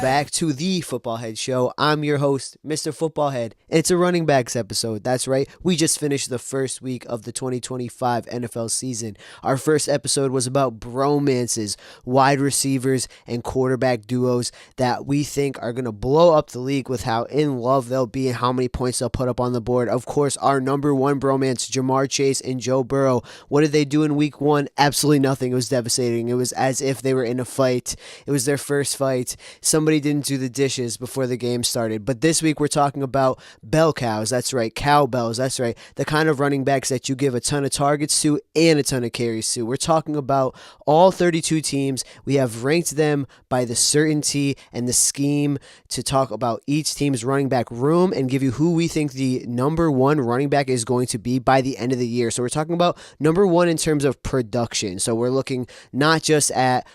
back to the Footballhead Show. I'm your host, Mr. Footballhead, and it's a running backs episode. That's right, we just finished the first week of the 2025 NFL season. Our first episode was about bromances, wide receivers, and quarterback duos that we think are going to blow up the league with how in love they'll be and how many points they'll put up on the board. Of course, our number one bromance, Ja'Marr Chase and Joe Burrow. What did they do in week one? Absolutely nothing. It was devastating. It was as if they were in a fight. It was their first fight. Somebody didn't do the dishes before the game started. But this week we're talking about bell cows. That's right. Cowbells. That's right. The kind of running backs that you give a ton of targets to and a ton of carries to. We're talking about all 32 teams. We have ranked them by the certainty and the scheme to talk about each team's running back room and give you who we think the number one running back is going to be by the end of the year. So we're talking about number one in terms of production. So we're looking not just at,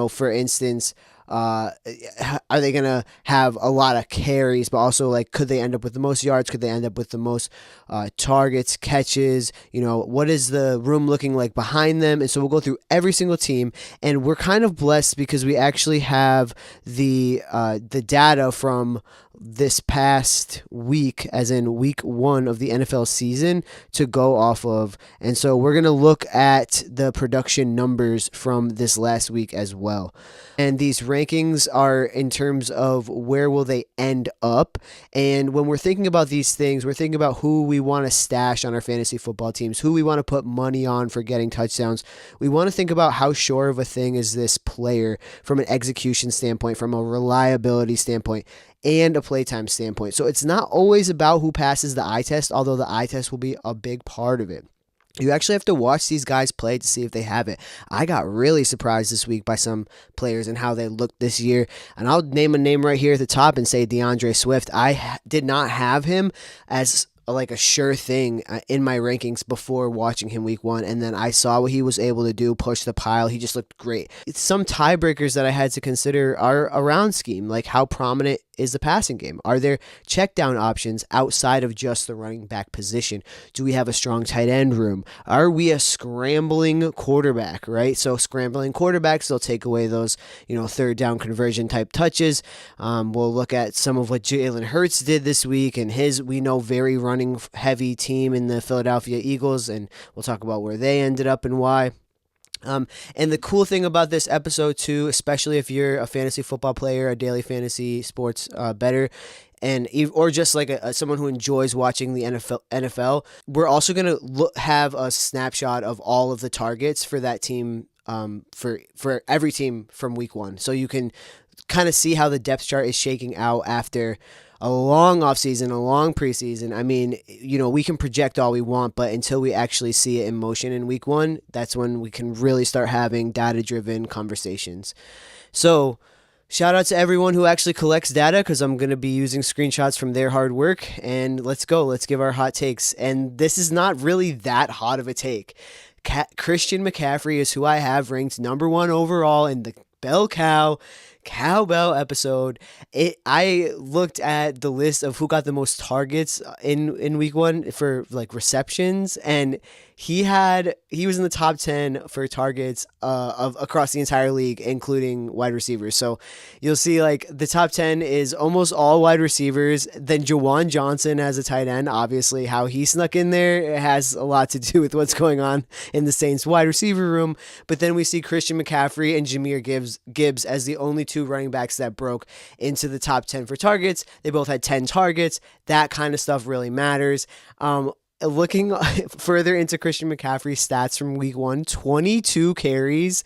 for instance, are they going to have a lot of carries, but also like, could they end up with the most yards? Could they end up with the most targets, catches? What is the room looking like behind them? And so we'll go through every single team, and we're kind of blessed because we actually have the data from this past week, as in week one of the NFL season, to go off of. And so we're going to look at the production numbers from this last week as well. And these rankings are in terms of where will they end up. And when we're thinking about these things, we're thinking about who we want to stash on our fantasy football teams, who we want to put money on for getting touchdowns. We want to think about how sure of a thing is this player from an execution standpoint, from a reliability standpoint, and a playtime standpoint. So it's not always about who passes the eye test, although the eye test will be a big part of it. You actually have to watch these guys play to see if they have it. I got really surprised this week by some players and how they looked this year. And I'll name a name right here at the top and say DeAndre Swift. I did not have him as like a sure thing in my rankings before watching him week one, and then I saw what he was able to do, push the pile. He just looked great. Some tiebreakers that I had to consider are around scheme, like how prominent is the passing game? Are there check down options outside of just the running back position? Do we have a strong tight end room? Are we a scrambling quarterback, right? So scrambling quarterbacks, they'll take away those, third down conversion type touches. We'll look at some of what Jalen Hurts did this week and we know, very running heavy team in the Philadelphia Eagles, and we'll talk about where they ended up and why. And the cool thing about this episode too, especially if you're a fantasy football player, a daily fantasy sports bettor, or just like someone who enjoys watching the NFL, we're also going to have a snapshot of all of the targets for that team, for every team from week one. So you can kind of see how the depth chart is shaking out after a long offseason, a long preseason. I mean, we can project all we want, but until we actually see it in motion in week one, that's when we can really start having data-driven conversations. So shout out to everyone who actually collects data, because I'm going to be using screenshots from their hard work. And let's go. Let's give our hot takes. And this is not really that hot of a take. Christian McCaffrey is who I have ranked number one overall in the Bell Cowbell episode. I looked at the list of who got the most targets in week one for like receptions, and he was in the top 10 for targets of across the entire league, including wide receivers. So you'll see like the top 10 is almost all wide receivers. Then Jawan Johnson as a tight end, obviously how he snuck in there, it has a lot to do with what's going on in the Saints wide receiver room. But then we see Christian McCaffrey and Jahmyr Gibbs as the only two running backs that broke into the top 10 for targets. They both had 10 targets. That kind of stuff really matters. Looking further into Christian McCaffrey's stats from week one, 22 carries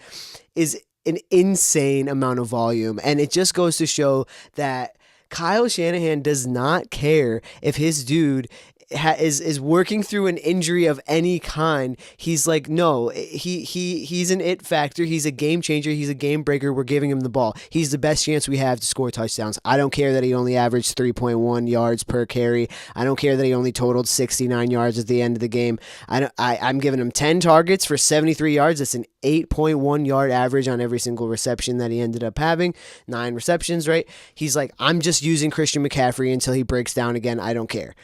is an insane amount of volume. And it just goes to show that Kyle Shanahan does not care if his dude is working through an injury of any kind. He's like, no, he's an it factor. He's a game changer. He's a game breaker. We're giving him the ball. He's the best chance we have to score touchdowns. I don't care that he only averaged 3.1 yards per carry. I don't care that he only totaled 69 yards at the end of the game. I'm giving him 10 targets for 73 yards. That's an 8.1 yard average on every single reception that he ended up having. 9 receptions, right? He's like, I'm just using Christian McCaffrey until he breaks down again. I don't care.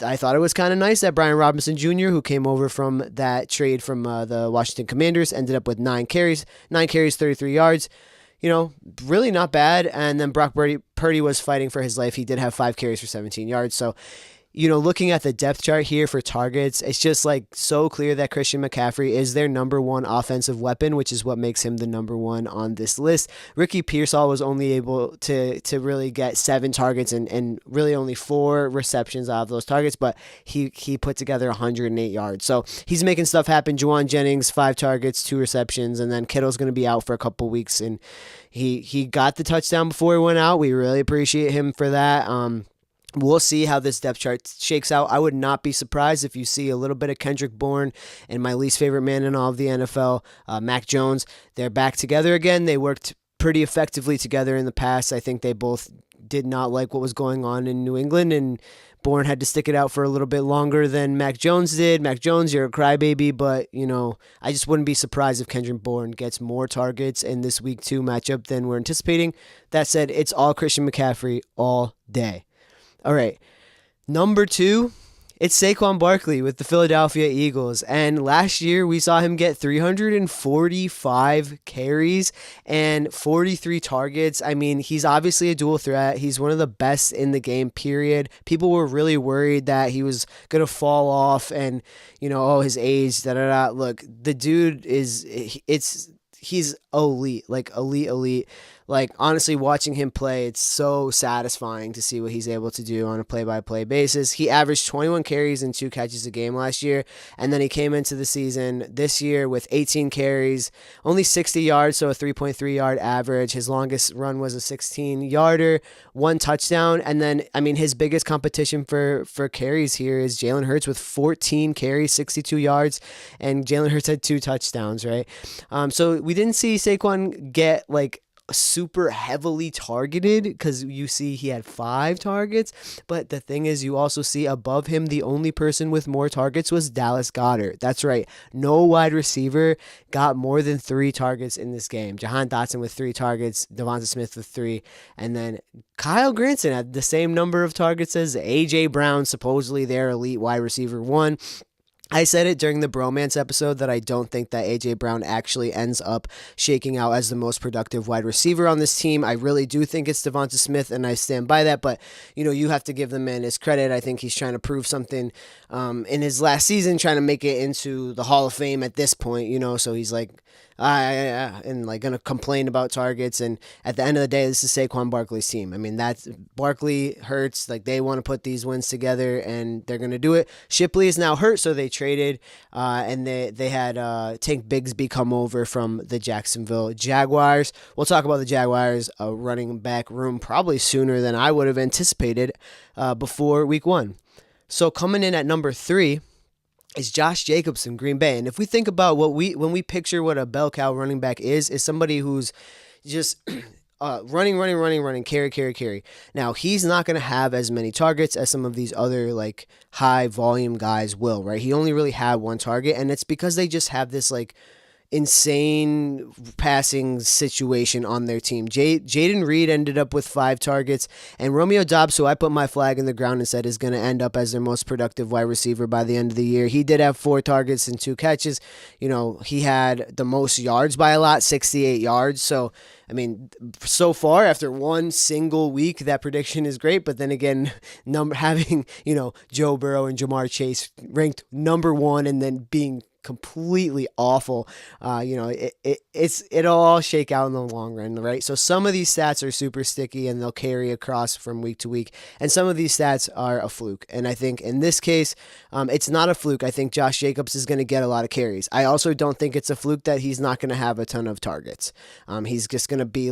I thought it was kind of nice that Brian Robinson Jr., who came over from that trade from the Washington Commanders, ended up with 9 carries, 33 yards. really not bad. And then Brock Purdy was fighting for his life. He did have 5 carries for 17 yards. So, looking at the depth chart here for targets, it's just like so clear that Christian McCaffrey is their number one offensive weapon, which is what makes him the number one on this list. Ricky Pearsall was only able to really get 7 targets and really only 4 receptions out of those targets, but he put together 108 yards. So he's making stuff happen. Juwan Jennings, 5 targets, 2 receptions, and then Kittle's going to be out for a couple weeks, and he got the touchdown before he went out. We really appreciate him for that. We'll see how this depth chart shakes out. I would not be surprised if you see a little bit of Kendrick Bourne and my least favorite man in all of the NFL, Mac Jones. They're back together again. They worked pretty effectively together in the past. I think they both did not like what was going on in New England, and Bourne had to stick it out for a little bit longer than Mac Jones did. Mac Jones, you're a crybaby, but, I just wouldn't be surprised if Kendrick Bourne gets more targets in this Week 2 matchup than we're anticipating. That said, it's all Christian McCaffrey all day. All right, number 2, it's Saquon Barkley with the Philadelphia Eagles. And last year we saw him get 345 carries and 43 targets. I mean, he's obviously a dual threat. He's one of the best in the game, period. People were really worried that he was going to fall off and, his age, da-da-da. Look, the dude he's elite, like elite. Like, honestly, watching him play, it's so satisfying to see what he's able to do on a play-by-play basis. He averaged 21 carries and 2 catches a game last year, and then he came into the season this year with 18 carries, only 60 yards, so a 3.3-yard average. His longest run was a 16-yarder, 1 touchdown, and then, his biggest competition for carries here is Jalen Hurts with 14 carries, 62 yards, and Jalen Hurts had 2 touchdowns, right? So we didn't see Saquon get, super heavily targeted because you see he had 5 targets, but the thing is you also see above him the only person with more targets was Dallas Goedert. That's right, no wide receiver got more than 3 targets in this game. Jahan Dotson with 3 targets, Devonta Smith with 3, and then Kyle Granson had the same number of targets as AJ Brown, supposedly their elite wide receiver 1. I said it during the bromance episode that I don't think that A.J. Brown actually ends up shaking out as the most productive wide receiver on this team. I really do think it's Devonta Smith, and I stand by that, but, you have to give the man his credit. I think he's trying to prove something in his last season, trying to make it into the Hall of Fame at this point, so he's like, and gonna complain about targets, and at the end of the day, this is Saquon Barkley's team. That's Barkley, Hurts, they want to put these wins together, and they're gonna do it. Shipley is now hurt, so they traded, and they had Tank Bigsby come over from the Jacksonville Jaguars. We'll talk about the Jaguars running back room probably sooner than I would have anticipated before Week 1. So coming in at number 3 is Josh Jacobs in Green Bay. And if we think about when we picture what a bell cow running back is somebody who's just running, carry. Now, he's not going to have as many targets as some of these other high volume guys will, right? He only really had 1 target, and it's because they just have this insane passing situation on their team. Jaden Reed ended up with 5 targets, and Romeo Doubs, who I put my flag in the ground and said is going to end up as their most productive wide receiver by the end of the year. He did have 4 targets and 2 catches. He had the most yards by a lot, 68 yards. So, so far after 1 single week, that prediction is great. But then again, having, Joe Burrow and Jamar Chase ranked number 1 and then being completely awful, it'll all shake out in the long run, right? So some of these stats are super sticky and they'll carry across from week to week, and some of these stats are a fluke. And I think in this case, it's not a fluke. I think Josh Jacobs is going to get a lot of carries. I also don't think it's a fluke that he's not going to have a ton of targets. He's just going to be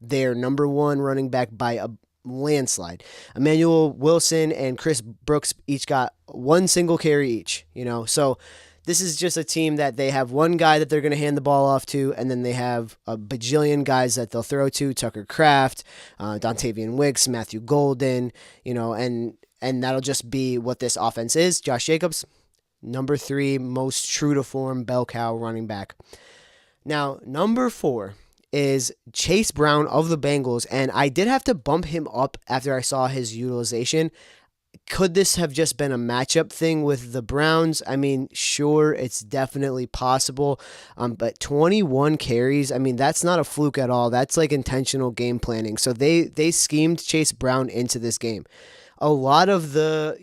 their number 1 running back by a landslide. Emmanuel Wilson and Chris Brooks each got 1 single carry each, so this is just a team that they have 1 guy that they're going to hand the ball off to, and then they have a bajillion guys that they'll throw to: Tucker Kraft, Dontavian Wicks, Matthew Golden, and that'll just be what this offense is. Josh Jacobs, number 3 most true to form bell cow running back. Now, number 4 is Chase Brown of the Bengals, and I did have to bump him up after I saw his utilization. Could this have just been a matchup thing with the Browns? I mean, sure, it's definitely possible. But 21 carries, I mean, that's not a fluke at all. That's like intentional game planning. So they schemed Chase Brown into this game. A lot of the,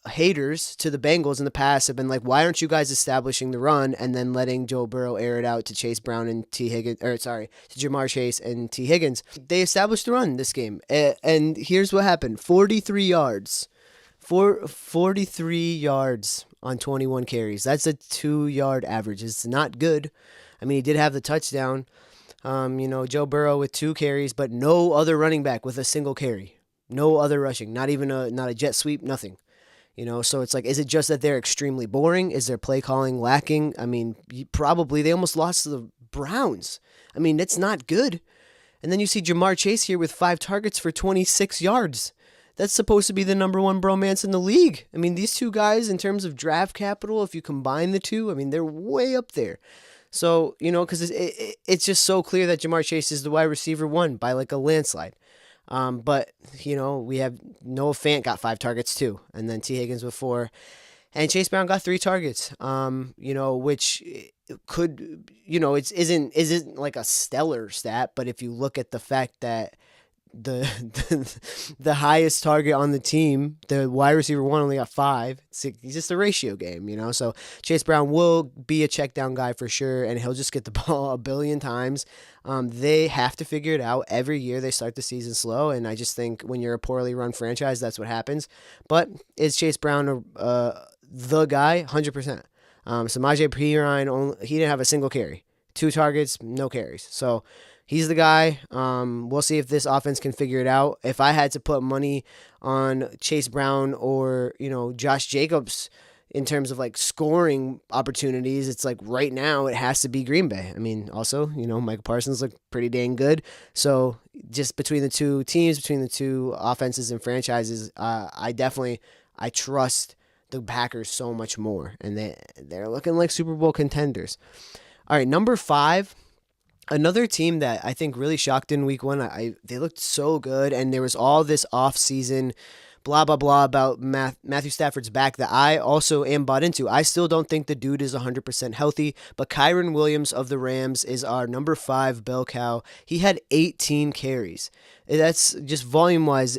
haters to the Bengals in the past have been like, why aren't you guys establishing the run and then letting Joe Burrow air it out to Chase Brown and T. Higgins, to Jamar Chase and T. Higgins? They established the run this game. And here's what happened: 43 yards. 43 yards on 21 carries. That's a 2-yard average. It's not good. I mean, he did have the touchdown. Joe Burrow with 2 carries, but no other running back with a single carry. No other rushing. Not even not a jet sweep. Nothing. So it's like, is it just that they're extremely boring? Is their play calling lacking? I mean, probably. They almost lost to the Browns. I mean, that's not good. And then you see Jamar Chase here with 5 targets for 26 yards. That's supposed to be the number one bromance in the league. I mean, these two guys, in terms of draft capital, if you combine the two, I mean, they're way up there. So, because it's just so clear that Jamar Chase is the wide receiver 1 by like a landslide. But, we have Noah Fant got 5 targets too, and then T. Higgins with 4. And Chase Brown got 3 targets, which could, it isn't like a stellar stat, but if you look at the fact that the highest target on the team, the wide receiver 1 only got 5. It's just a ratio game, So Chase Brown will be a check down guy for sure, and he'll just get the ball a billion times. They have to figure it out. Every year they start the season slow, and I just think when you're a poorly run franchise, that's what happens. But is Chase Brown the guy? 100%. Samaje Perine, he didn't have a single carry. 2 targets, no carries. So he's the guy. We'll see if this offense can figure it out. If I had to put money on Chase Brown or, Josh Jacobs in terms of like scoring opportunities, it's like right now it has to be Green Bay. I mean, also, Michael Parsons looked pretty dang good. So just between the two teams, between the two offenses and franchises, I trust the Packers so much more. And they're looking like Super Bowl contenders. All right, number 5. Another team that I think really shocked in week 1, they looked so good, and there was all this off-season blah, blah, blah about Matthew Stafford's back that I also am bought into. I still don't think the dude is 100% healthy, but Kyren Williams of the Rams is our number 5 bell cow. He had 18 carries. That's just volume-wise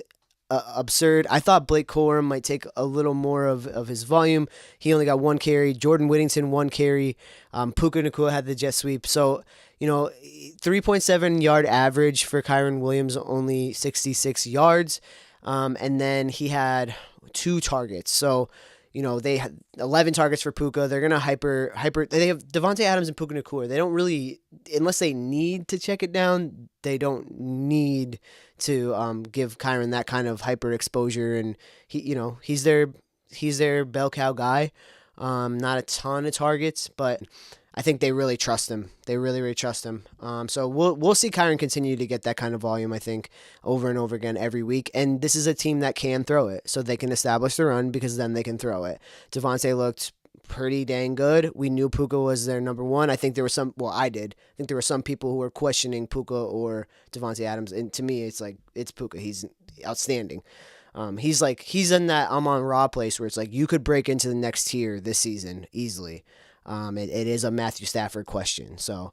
absurd. I thought Blake Corum might take a little more of his volume. He only got 1 carry. Jordan Whittington, 1 carry. Puka Nacua had the jet sweep. So, 3.7 yard average for Kyren Williams, only 66 yards. And then he had 2 targets. So, they had 11 targets for Puka. They're going to hyper. They have Devontae Adams and Puka Nacua. They don't really, unless they need to check it down, they don't need to give Kyren that kind of hyper exposure. And he's their bell cow guy. Not a ton of targets, but I think they really trust him. They really, really trust him. So we'll see Kyren continue to get that kind of volume, I think, over and over again every week. And this is a team that can throw it, so they can establish the run because then they can throw it. Devontae looked pretty dang good. We knew Puka was their number 1. I think there were I think there were some people who were questioning Puka or Devontae Adams. And to me, it's like, it's Puka. He's outstanding. He's in that I'm on Raw place where it's like you could break into the next tier this season easily. It is a Matthew Stafford question. So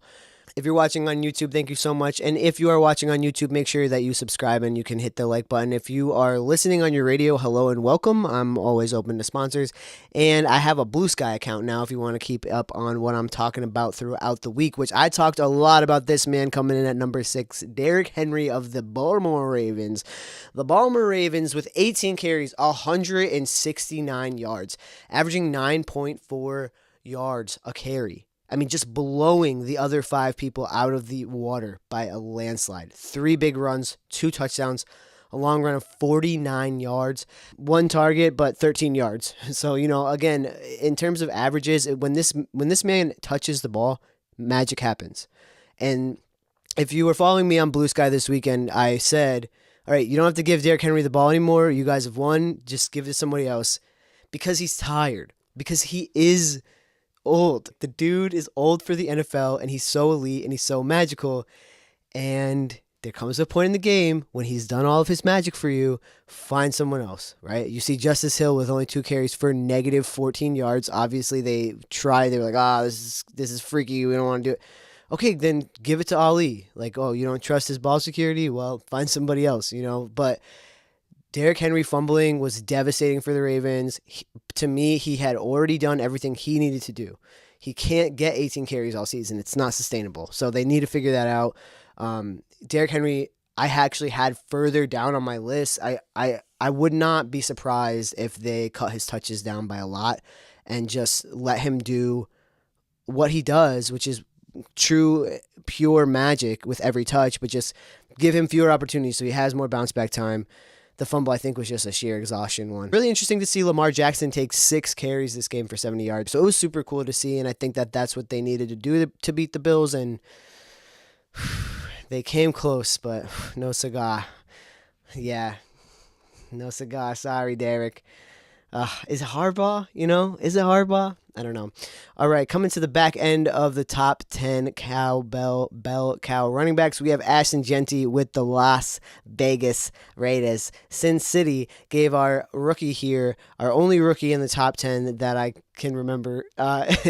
if you're watching on YouTube, thank you so much. And if you are watching on YouTube, make sure that you subscribe and you can hit the like button. If you are listening on your radio, hello and welcome. I'm always open to sponsors. And I have a Blue Sky account now if you want to keep up on what I'm talking about throughout the week, which I talked a lot about this man coming in at number 6, Derrick Henry of the Baltimore Ravens. The Baltimore Ravens with 18 carries, 169 yards, averaging 9.4 yards a carry. I mean, just blowing the other 5 people out of the water by a landslide. 3 big runs, 2 touchdowns, a long run of 49 yards, 1 target, but 13 yards. So, again, in terms of averages, when this man touches the ball, magic happens. And if you were following me on Blue Sky this weekend, I said, all right, you don't have to give Derrick Henry the ball anymore. You guys have won. Just give it to somebody else, because he's tired, because he is old. The dude is old for the NFL, and he's so elite and he's so magical. And there comes a point in the game when he's done all of his magic for you, find someone else, right? You see Justice Hill with only 2 carries for negative 14 yards. Obviously, they were like, this is freaky. We don't want to do it. Okay, then give it to Ali. Like, oh, you don't trust his ball security? Well, find somebody else, But Derrick Henry fumbling was devastating for the Ravens. To me, he had already done everything he needed to do. He can't get 18 carries all season. It's not sustainable. So they need to figure that out. Derrick Henry, I actually had further down on my list. I would not be surprised if they cut his touches down by a lot and just let him do what he does, which is true, pure magic with every touch, but just give him fewer opportunities so he has more bounce back time. The fumble, I think, was just a sheer exhaustion one. Really interesting to see Lamar Jackson take 6 carries this game for 70 yards. So it was super cool to see, and I think that that's what they needed to do to beat the Bills, and they came close, but no cigar. Yeah, no cigar. Sorry, Derek. Is it Harbaugh? Is it Harbaugh? I don't know. All right, coming to the back end of the top 10 cowbell cow running backs, we have Ashton Jeanty with the Las Vegas Raiders. Sin City gave our rookie here, our only rookie in the top 10 that I can remember,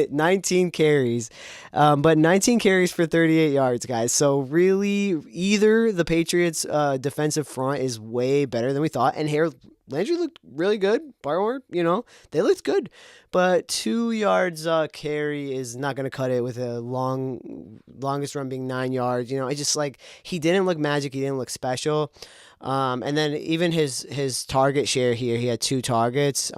19 carries, but 19 carries for 38 yards, guys. So really, either the Patriots' defensive front is way better than we thought, and here Landry looked really good. Barward, they looked good. But 2 yards carry is not going to cut it with a longest run being 9 yards. It's just like he didn't look magic. He didn't look special. And then even his target share here, he had 2 targets.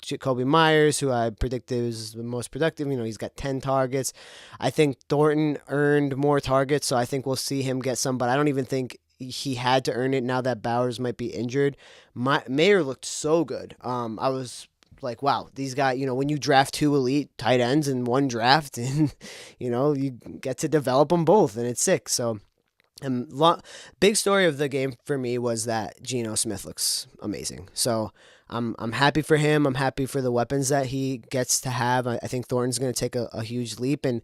Jacoby Myers, who I predicted was the most productive, he's got 10 targets. I think Thornton earned more targets, so I think we'll see him get some, but I don't even think he had to earn it now that Bowers might be injured. Mayer looked so good. I was like, wow, these guys, when you draft 2 elite tight ends in one draft, and, you get to develop them both, and it's sick. So, big story of the game for me was that Geno Smith looks amazing. So, I'm happy for him. I'm happy for the weapons that he gets to have. I think Thornton's going to take a huge leap, and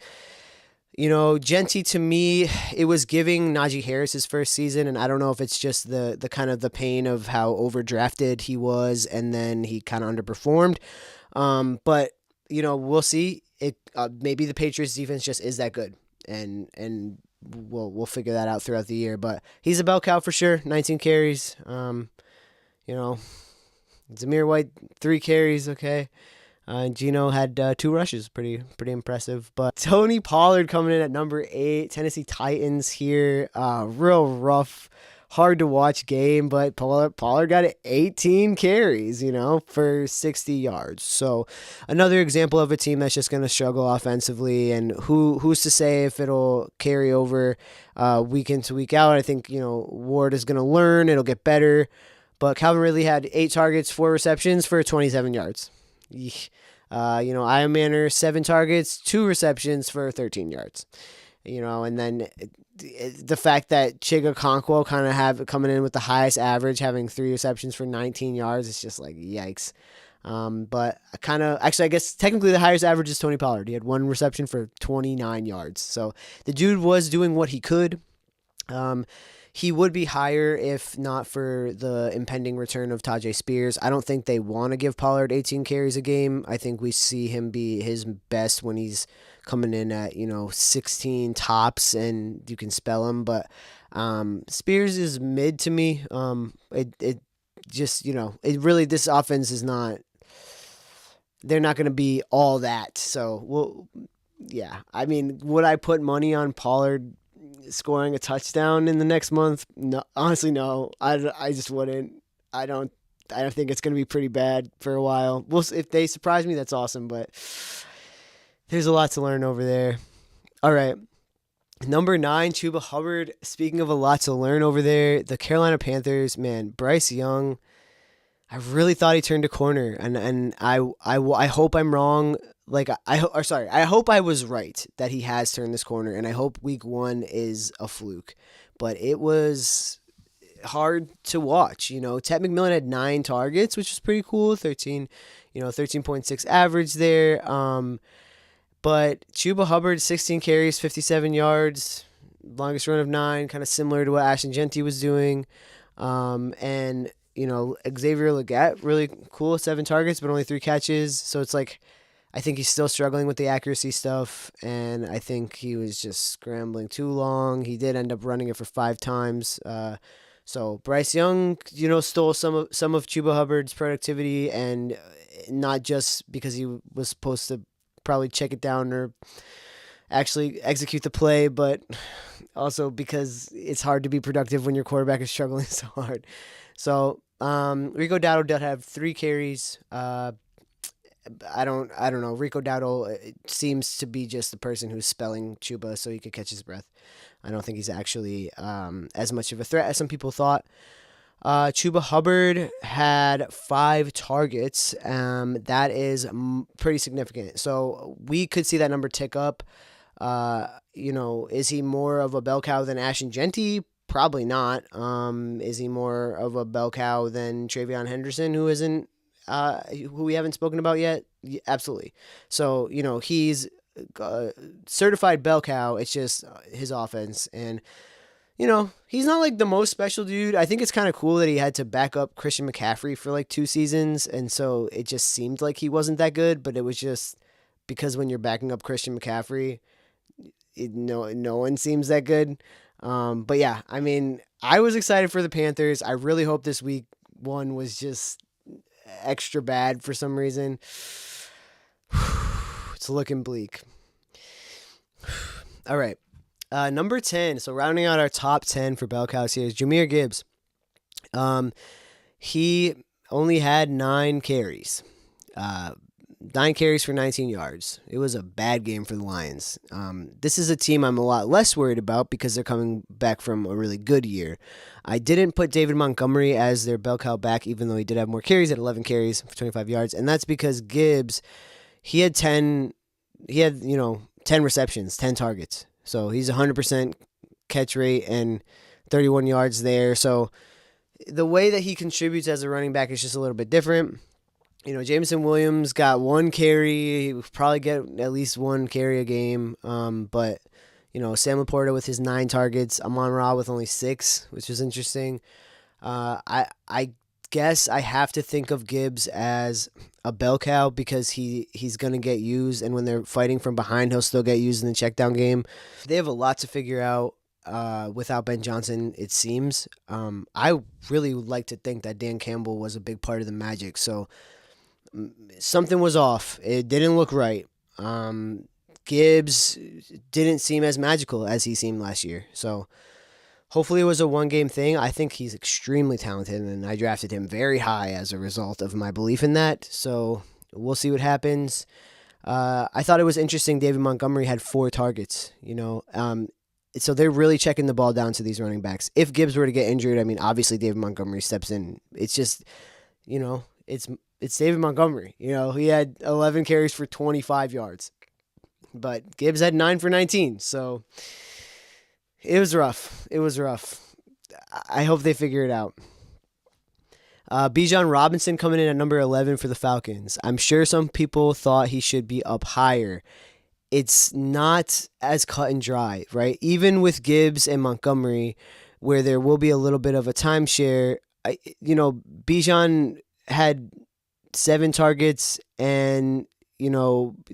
Jeanty, to me, it was giving Najee Harris his first season, and I don't know if it's just the kind of the pain of how overdrafted he was, and then he kind of underperformed. But we'll see. It maybe the Patriots defense just is that good, and we'll figure that out throughout the year. But he's a bell cow for sure. 19 carries. Zamir White 3 carries. Okay. Geno had 2 rushes, pretty impressive. But Tony Pollard coming in at number 8, Tennessee Titans here. Real rough, hard to watch game, but Pollard got 18 carries, for 60 yards. So another example of a team that's just going to struggle offensively, and who's to say if it'll carry over week in to week out. I think, Ward is going to learn. It'll get better. But Calvin Ridley had 8 targets, 4 receptions for 27 yards. Iron Manor 7 targets, 2 receptions for 13 yards. And then the fact that Chiga Okonkwo kind of coming in with the highest average, having 3 receptions for 19 yards, it's just like yikes. But I guess technically the highest average is Tony Pollard. He had 1 reception for 29 yards. So the dude was doing what he could. He would be higher if not for the impending return of Tajay Spears. I don't think they want to give Pollard 18 carries a game. I think we see him be his best when he's coming in at, 16 tops and you can spell him. But Spears is mid to me. It just, it really, this offense is not, they're not going to be all that. So, yeah. I mean, would I put money on Pollard scoring a touchdown in the next month? No, honestly, no. I just wouldn't. I don't think it's going to be pretty bad for a while. If they surprise me, that's awesome, but there's a lot to learn over there. All right. Number 9, Chuba Hubbard. Speaking of a lot to learn over there, the Carolina Panthers, man, Bryce Young, I really thought he turned a corner, and I hope I'm wrong. I hope I was right that he has turned this corner, and I hope week 1 is a fluke. But it was hard to watch. Ted McMillan had 9 targets, which was pretty cool. 13.6 average there. But Chuba Hubbard, 16 carries, 57 yards. longest run of 9, kind of similar to what Ashton Genty was doing. And, Xavier Legette, really cool, 7 targets, but only 3 catches. So it's like, I think he's still struggling with the accuracy stuff, and I think he was just scrambling too long. He did end up running it for 5 times. So Bryce Young, stole some of Chuba Hubbard's productivity, and not just because he was supposed to probably check it down or actually execute the play, but also because it's hard to be productive when your quarterback is struggling so hard. So Rico Dowdle did have 3 carries. I don't know. Rico Dowdle seems to be just the person who's spelling Chuba so he could catch his breath. I don't think he's actually as much of a threat as some people thought. Chuba Hubbard had 5 targets. That is pretty significant. So we could see that number tick up. Is he more of a bell cow than Ashton Genty? Probably not. Is he more of a bell cow than TreVeyon Henderson, who isn't? Who we haven't spoken about yet? Yeah, absolutely. So, he's certified bell cow. It's just his offense. And, he's not like the most special dude. I think it's kind of cool that he had to back up Christian McCaffrey for like 2 seasons. And so it just seemed like he wasn't that good, but it was just because when you're backing up Christian McCaffrey, no one seems that good. But yeah, I mean, I was excited for the Panthers. I really hope this week 1 was just extra bad for some reason. It's looking bleak. All right. Number 10. So rounding out our top 10 for bell cows here is Jahmyr Gibbs. He only had 9 carries. 9 carries for 19 yards. It was a bad game for the Lions. This is a team I'm a lot less worried about because they're coming back from a really good year. I didn't put David Montgomery as their bell cow back, even though he did have more carries at 11 carries for 25 yards. And that's because Gibbs, he had 10 receptions, 10 targets. So he's 100% catch rate and 31 yards there. So the way that he contributes as a running back is just a little bit different. Jameson Williams got 1 carry. He would probably get at least 1 carry a game. But, Sam Laporta with his 9 targets. Amon-Ra with only 6, which was interesting. I guess I have to think of Gibbs as a bell cow because he's going to get used. And when they're fighting from behind, he'll still get used in the check down game. They have a lot to figure out. Without Ben Johnson, it seems. I really would like to think that Dan Campbell was a big part of the magic. So something was off. It didn't look right. Gibbs didn't seem as magical as he seemed last year. So hopefully it was a 1-game thing. I think he's extremely talented, and I drafted him very high as a result of my belief in that. So we'll see what happens. I thought it was interesting David Montgomery had 4 targets, so they're really checking the ball down to these running backs. If Gibbs were to get injured, I mean, obviously David Montgomery steps in. It's just, it's David Montgomery. He had 11 carries for 25 yards. But Gibbs had 9 for 19. So it was rough. I hope they figure it out. Bijan Robinson coming in at number 11 for the Falcons. I'm sure some people thought he should be up higher. It's not as cut and dry, right? Even with Gibbs and Montgomery, where there will be a little bit of a timeshare, Bijan had 7 targets, and,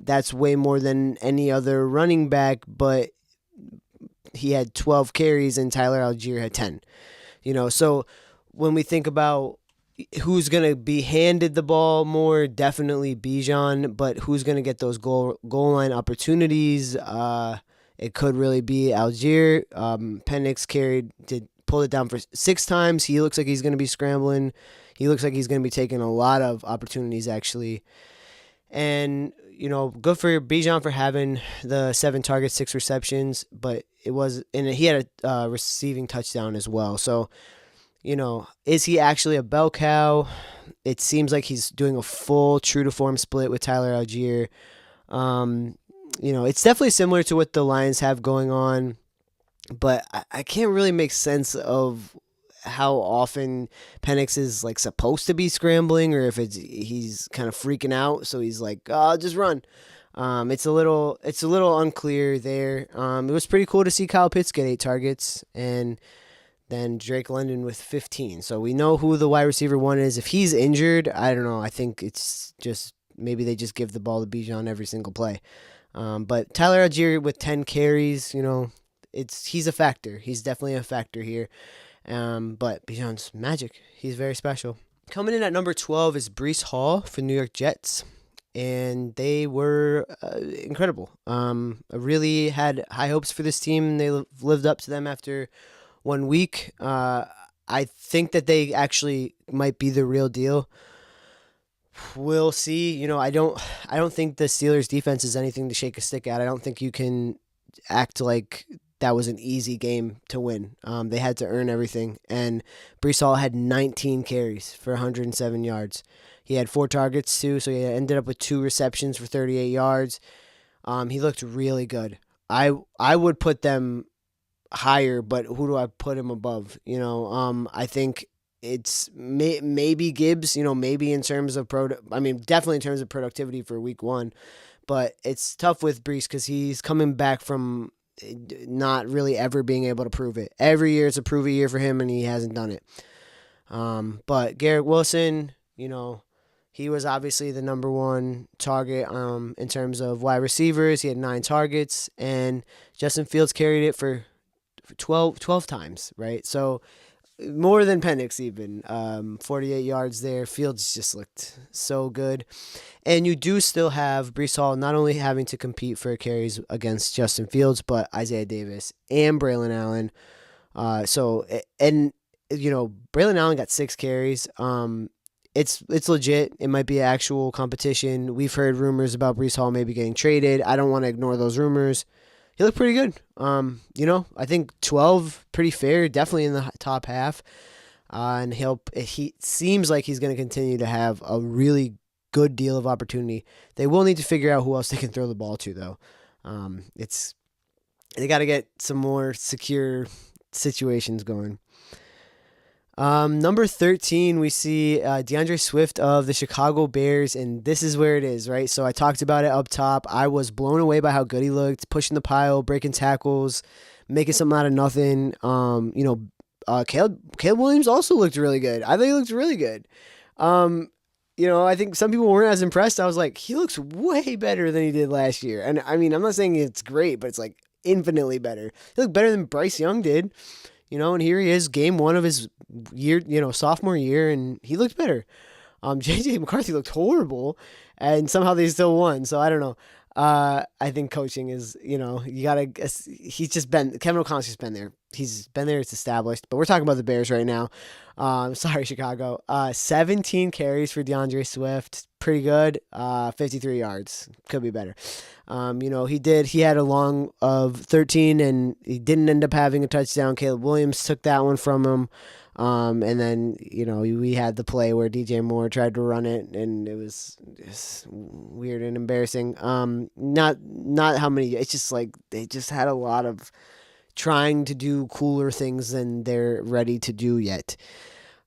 that's way more than any other running back, but he had 12 carries and Tyler Algier had 10. So when we think about who's going to be handed the ball more, definitely Bijan, but who's going to get those goal line opportunities? It could really be Algier. Penix pulled it down for 6 times. He looks like he's going to be scrambling. He looks like he's going to be taking a lot of opportunities, actually. And, good for Bijan for having the 7 targets, 6 receptions, but he had a receiving touchdown as well. So, is he actually a bell cow? It seems like he's doing a full true to form split with Tyler Algier. It's definitely similar to what the Lions have going on, but I can't really make sense of how often Penix is like supposed to be scrambling, or if he's kind of freaking out, so he's like, "Oh, just run." It's a little unclear there. It was pretty cool to see Kyle Pitts get 8 targets, and then Drake London with 15. So we know who the wide receiver one is. If he's injured, I don't know. I think it's just maybe they just give the ball to Bijan every single play. But Tyler Algier with 10 carries, he's a factor. He's definitely a factor here. But Bijan's magic. He's very special. Coming in at number 12 is Breece Hall for New York Jets. And they were incredible. I really had high hopes for this team. They lived up to them after 1 week. I think that they actually might be the real deal. We'll see. I don't think the Steelers defense is anything to shake a stick at. I don't think you can act like that was an easy game to win. They had to earn everything. And Brees Hall had 19 carries for 107 yards. He had 4 targets too, so he ended up with 2 receptions for 38 yards. He looked really good. I would put them higher, but who do I put him above? I think it's maybe Gibbs. Maybe in terms of definitely in terms of productivity for week 1, but it's tough with Brees because he's coming back from not really ever being able to prove it. Every year it's a prove it year for him, and he hasn't done it. But Garrett Wilson, he was obviously the number one target in terms of wide receivers. He had 9 targets, and Justin Fields carried it for 12 times, right? So more than Penix even. 48 yards there. Fields just looked so good. And you do still have Breece Hall not only having to compete for carries against Justin Fields, but Isaiah Davis and Braylon Allen. Braylon Allen got 6 carries. It's legit. It might be actual competition. We've heard rumors about Breece Hall maybe getting traded. I don't want to ignore those rumors. He looked pretty good. I think 12, pretty fair, definitely in the top half. And he seems like he's going to continue to have a really good deal of opportunity. They will need to figure out who else they can throw the ball to, though. They got to get some more secure situations going. Number 13, we see DeAndre Swift of the Chicago Bears, and this is where it is, right? So I talked about it up top. I was blown away by how good he looked, pushing the pile, breaking tackles, making something out of nothing. Caleb Williams also looked really good. I think he looked really good. I think some people weren't as impressed. I was like, he looks way better than he did last year. And I'm not saying it's great, but it's like infinitely better. He looked better than Bryce Young did. And here he is, game 1 of his year, sophomore year, and he looked better. J.J. McCarthy looked horrible, and somehow they still won. So I don't know. I think coaching is, you gotta. Kevin O'Connell's just been there. He's been there. It's established. But we're talking about the Bears right now. Sorry, Chicago. 17 carries for DeAndre Swift. Pretty good. 53 yards. Could be better. He had a long of 13, and he didn't end up having a touchdown. Caleb Williams took that one from him. And then, we had the play where DJ Moore tried to run it, and it was just weird and embarrassing. Not how many, it's just like they just had a lot of trying to do cooler things than they're ready to do yet.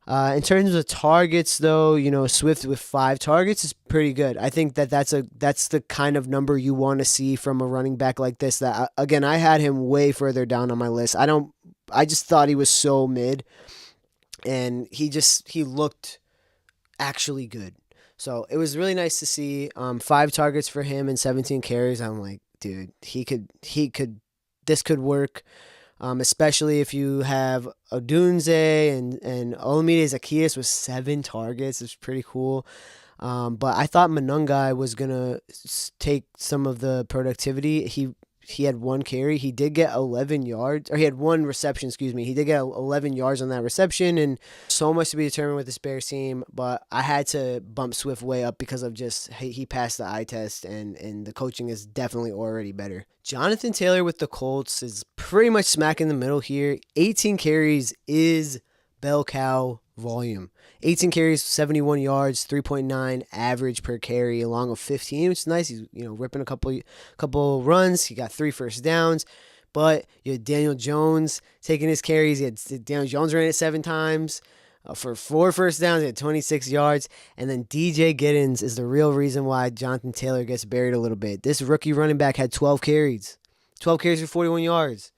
In terms of targets, though, Swift with 5 targets is pretty good. I think that's the kind of number you want to see from a running back like this. That again, I had him way further down on my list. I just thought he was so mid, and he looked actually good. So it was really nice to see 5 targets for him and 17 carries. I'm like, dude, this could work. Especially if you have Odunze and Olamide Zaccheaus with 7 targets. It's pretty cool. But I thought Monungai was going to take some of the productivity. He had 1 carry. He did get 11 yards, or he had 1 reception, excuse me. He did get 11 yards on that reception, and so much to be determined with this Bears team. But I had to bump Swift way up because of just he passed the eye test, and the coaching is definitely already better. Jonathan Taylor with the Colts is pretty much smack in the middle here. 18 carries is bell cow volume. 18 carries, 71 yards, 3.9 average per carry, along with 15, which is nice. He's ripping a couple runs. He got 3 first downs. But you had Daniel Jones taking his carries. Daniel Jones ran it 7 times. for 4 first downs at 26 yards. And then DJ Giddens is the real reason why Jonathan Taylor gets buried a little bit. This rookie running back had 12 carries. 12 carries for 41 yards.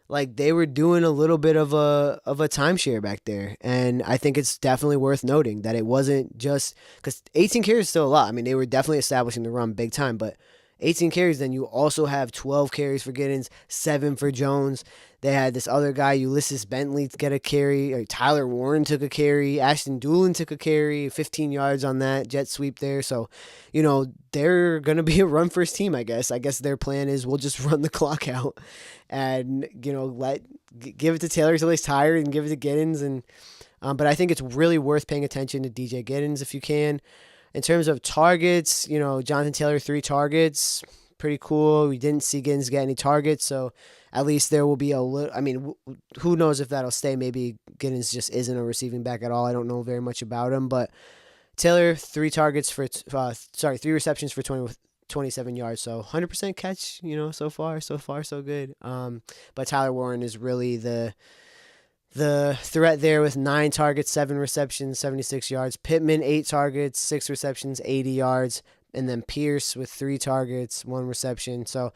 Like, they were doing a little bit of a timeshare back there. And I think it's definitely worth noting that it wasn't just because 18 carries is still a lot. I mean, they were definitely establishing the run big time, but 18 carries, then you also have 12 carries for Giddens, 7 for Jones. They had this other guy, Ulysses Bentley, get a carry. Or Tyler Warren took a carry. Ashton Doolin took a carry, 15 yards on that jet sweep there. So, they're going to be a run-first team, I guess. I guess their plan is we'll just run the clock out and, give it to Taylor till he's tired and give it to Giddens. But I think it's really worth paying attention to DJ Giddens if you can. In terms of targets, Jonathan Taylor, 3 targets, pretty cool. We didn't see Giddens get any targets, so at least there will be a little. I mean, who knows if that'll stay? Maybe Giddens just isn't a receiving back at all. I don't know very much about him, but Taylor, 3 receptions for 27 yards, so 100% catch. So far so good. But Tyler Warren is really the threat there with 9 targets, 7 receptions, 76 yards. Pittman, 8 targets, 6 receptions, 80 yards. And then Pierce with 3 targets, 1 reception. So,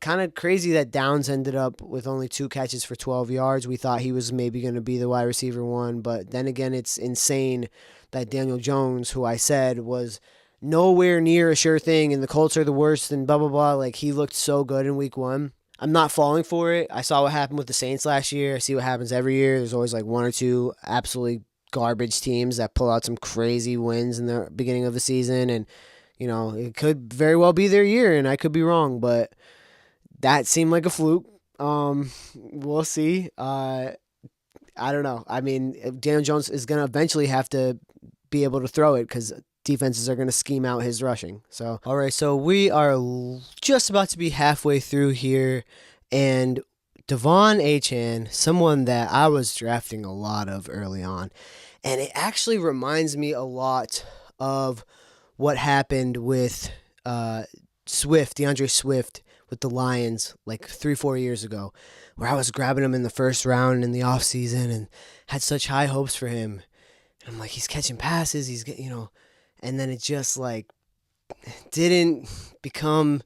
kind of crazy that Downs ended up with only 2 catches for 12 yards. We thought he was maybe going to be the wide receiver one. But then again, it's insane that Daniel Jones, who I said was nowhere near a sure thing, and the Colts are the worst and blah, blah, blah. Like, he looked so good in week 1. I'm not falling for it. I saw what happened with the Saints last year. I see what happens every year. There's always like 1 or 2 absolutely garbage teams that pull out some crazy wins in the beginning of the season. And, it could very well be their year, and I could be wrong. But that seemed like a fluke. We'll see. I don't know. I mean, Daniel Jones is going to eventually have to be able to throw it because defenses are going to scheme out his rushing. So, all right, so we are just about to be halfway through here, and De'Von Achane, someone that I was drafting a lot of early on, and it actually reminds me a lot of what happened with DeAndre Swift with the Lions like 3-4 years ago, where I was grabbing him in the first round in the offseason and had such high hopes for him. And I'm like, he's catching passes, he's getting, and then it just like didn't become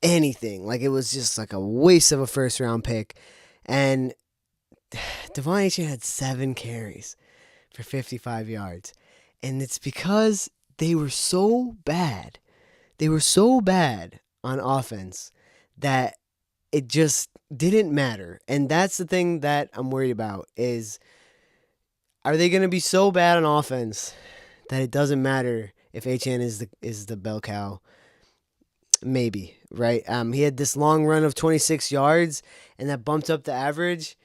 anything. Like, it was just like a waste of a first round pick. And De'Von Achane had 7 carries for 55 yards. And it's because they were so bad. They were so bad on offense that it just didn't matter. And that's the thing that I'm worried about is, are they going to be so bad on offense that it doesn't matter if Achane is the bell cow? Maybe, right? He had this long run of 26 yards, and that bumped up the average.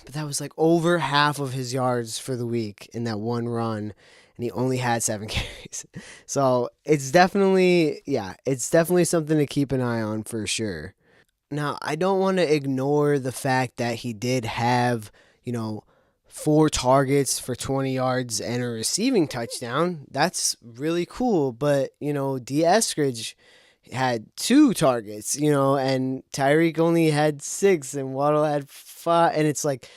But that was like over half of his yards for the week in that one run, and he only had 7 carries. So it's definitely something to keep an eye on for sure. Now, I don't want to ignore the fact that he did have, 4 targets for 20 yards and a receiving touchdown. That's really cool. But, D. Eskridge had 2 targets, and Tyreek only had 6 and Waddle had 5. And it's like,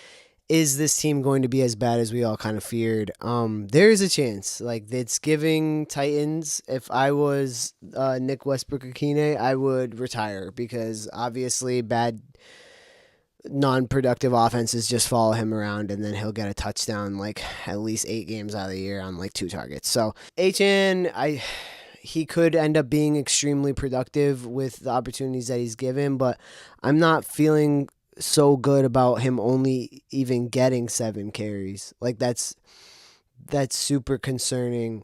is this team going to be as bad as we all kind of feared? There's a chance. Like, it's giving Titans, if I was Nick Westbrook-Ikhine, I would retire because obviously bad non-productive offenses just follow him around, and then he'll get a touchdown like at least 8 games out of the year on like 2 targets. So Achane, he could end up being extremely productive with the opportunities that he's given, but I'm not feeling so good about him only even getting 7 carries. Like, that's super concerning,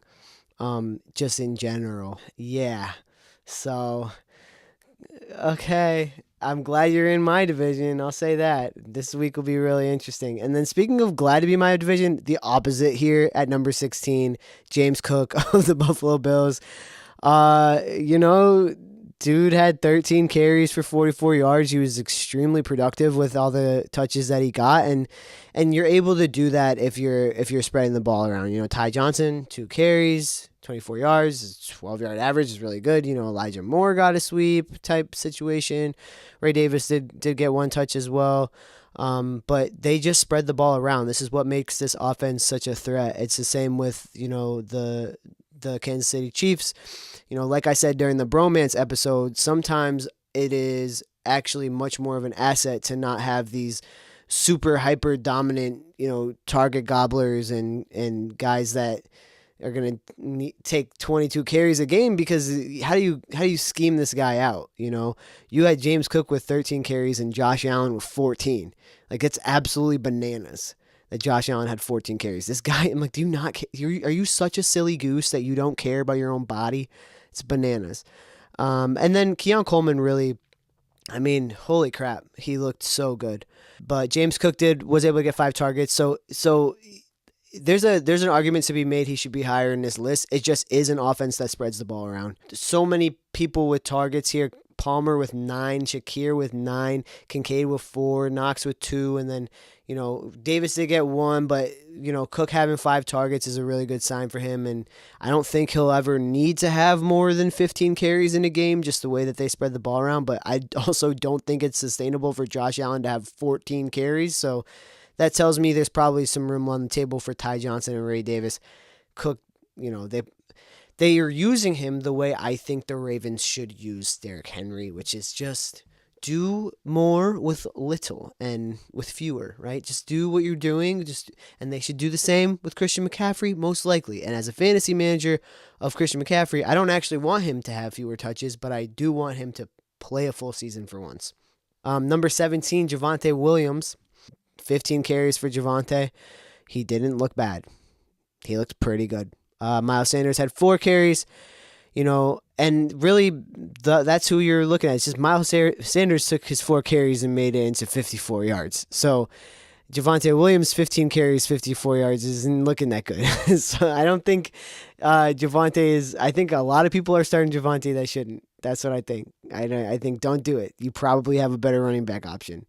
just in general. Yeah. So, okay. I'm glad you're in my division. I'll say that. This week will be really interesting. And then speaking of glad to be in my division, the opposite here at number 16, James Cook of the Buffalo Bills. Dude had 13 carries for 44 yards. He was extremely productive with all the touches that he got, and you're able to do that if you're spreading the ball around. Ty Johnson, 2 carries, 24 yards, 12-yard average is really good. Elijah Moore got a sweep type situation. Ray Davis did get 1 touch as well. But they just spread the ball around. This is what makes this offense such a threat. It's the same with, the Kansas City Chiefs. Like I said during the bromance episode, sometimes it is actually much more of an asset to not have these super hyper dominant, target gobblers and guys that are going to take 22 carries a game, because how do you scheme this guy out? You had James Cook with 13 carries and Josh Allen with 14. Like, it's absolutely bananas that Josh Allen had 14 carries. This guy, I'm like, do you not care? Are you such a silly goose that you don't care about your own body? It's bananas. And then Keon Coleman really, I mean, holy crap, he looked so good. But James Cook was able to get 5 targets. So there's an argument to be made he should be higher in this list. It just is an offense that spreads the ball around. So many people with targets here. Palmer with 9, Shakir with 9, Kincaid with 4, Knox with 2, and then, Davis did get 1, but, Cook having 5 targets is a really good sign for him, and I don't think he'll ever need to have more than 15 carries in a game, just the way that they spread the ball around, but I also don't think it's sustainable for Josh Allen to have 14 carries, so that tells me there's probably some room on the table for Ty Johnson and Ray Davis. Cook, they are using him the way I think the Ravens should use Derrick Henry, which is just do more with little and with fewer, right? Just do what you're doing, and they should do the same with Christian McCaffrey, most likely. And as a fantasy manager of Christian McCaffrey, I don't actually want him to have fewer touches, but I do want him to play a full season for once. Number 17, Javonte Williams, 15 carries for Javonte. He didn't look bad. He looked pretty good. Miles Sanders had 4 carries, and really that's who you're looking at. It's just Miles Sanders took his 4 carries and made it into 54 yards. So Javonte Williams, 15 carries, 54 yards isn't looking that good. So I don't think Javonte is. I think a lot of people are starting Javonte that shouldn't. That's what I think. I think don't do it. You probably have a better running back option.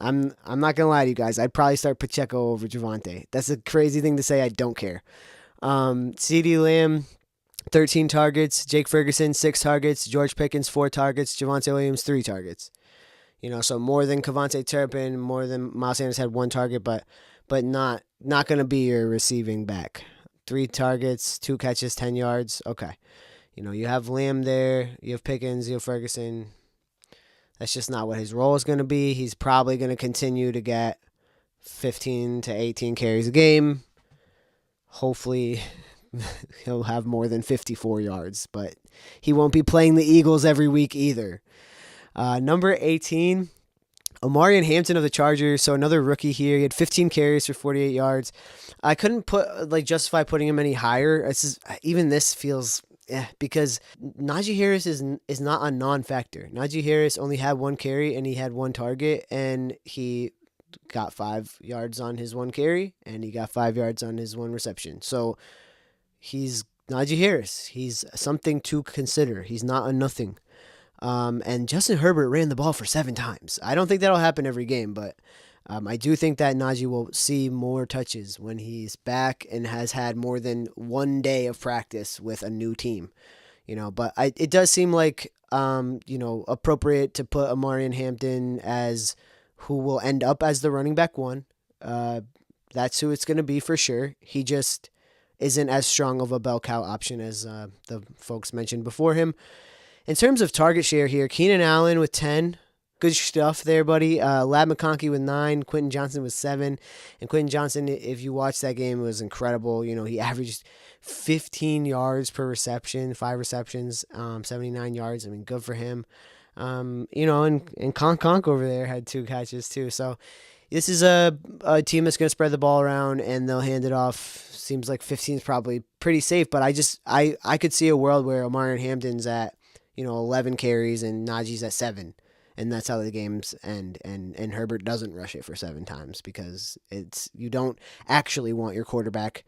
I'm not gonna lie to you guys. I'd probably start Pacheco over Javonte. That's a crazy thing to say. I don't care. CeeDee Lamb, 13 targets. Jake Ferguson, 6 targets. George Pickens, 4 targets. Javonte Williams, 3 targets. So more than Kevontae Turpin, more than Miles Sanders had 1 target, but not going to be your receiving back. 3 targets, 2 catches, 10 yards. Okay. You have Lamb there. You have Pickens. You have Ferguson. That's just not what his role is going to be. He's probably going to continue to get 15 to 18 carries a game. Hopefully, he'll have more than 54 yards, but he won't be playing the Eagles every week either. Number 18, Omarion Hampton of the Chargers, so another rookie here. He had 15 carries for 48 yards. I couldn't justify putting him any higher. Even this feels because Najee Harris is not a non-factor. Najee Harris only had 1 carry and he had 1 target, and he got 5 yards on his 1 carry and he got 5 yards on his 1 reception. So he's Najee Harris. He's something to consider. He's not a nothing. And Justin Herbert ran the ball for 7 times. I don't think that'll happen every game, but I do think that Najee will see more touches when he's back and has had more than 1 day of practice with a new team. But it does seem like appropriate to put Omarion Hampton as who will end up as the running back 1. That's who it's going to be for sure. He just isn't as strong of a bell cow option as the folks mentioned before him. In terms of target share here, Keenan Allen with 10. Good stuff there, buddy. Lab McConkey with 9. Quentin Johnson with 7. And Quentin Johnson, if you watched that game, it was incredible. He averaged 15 yards per reception, 5 receptions, 79 yards. I mean, good for him. And Conk over there had 2 catches too. So this is a team that's going to spread the ball around and they'll hand it off. Seems like 15 is probably pretty safe, but I could see a world where Omarion Hampton's at 11 carries and Najee's at 7, and that's how the games end. And Herbert doesn't rush it for 7 times because you don't actually want your quarterback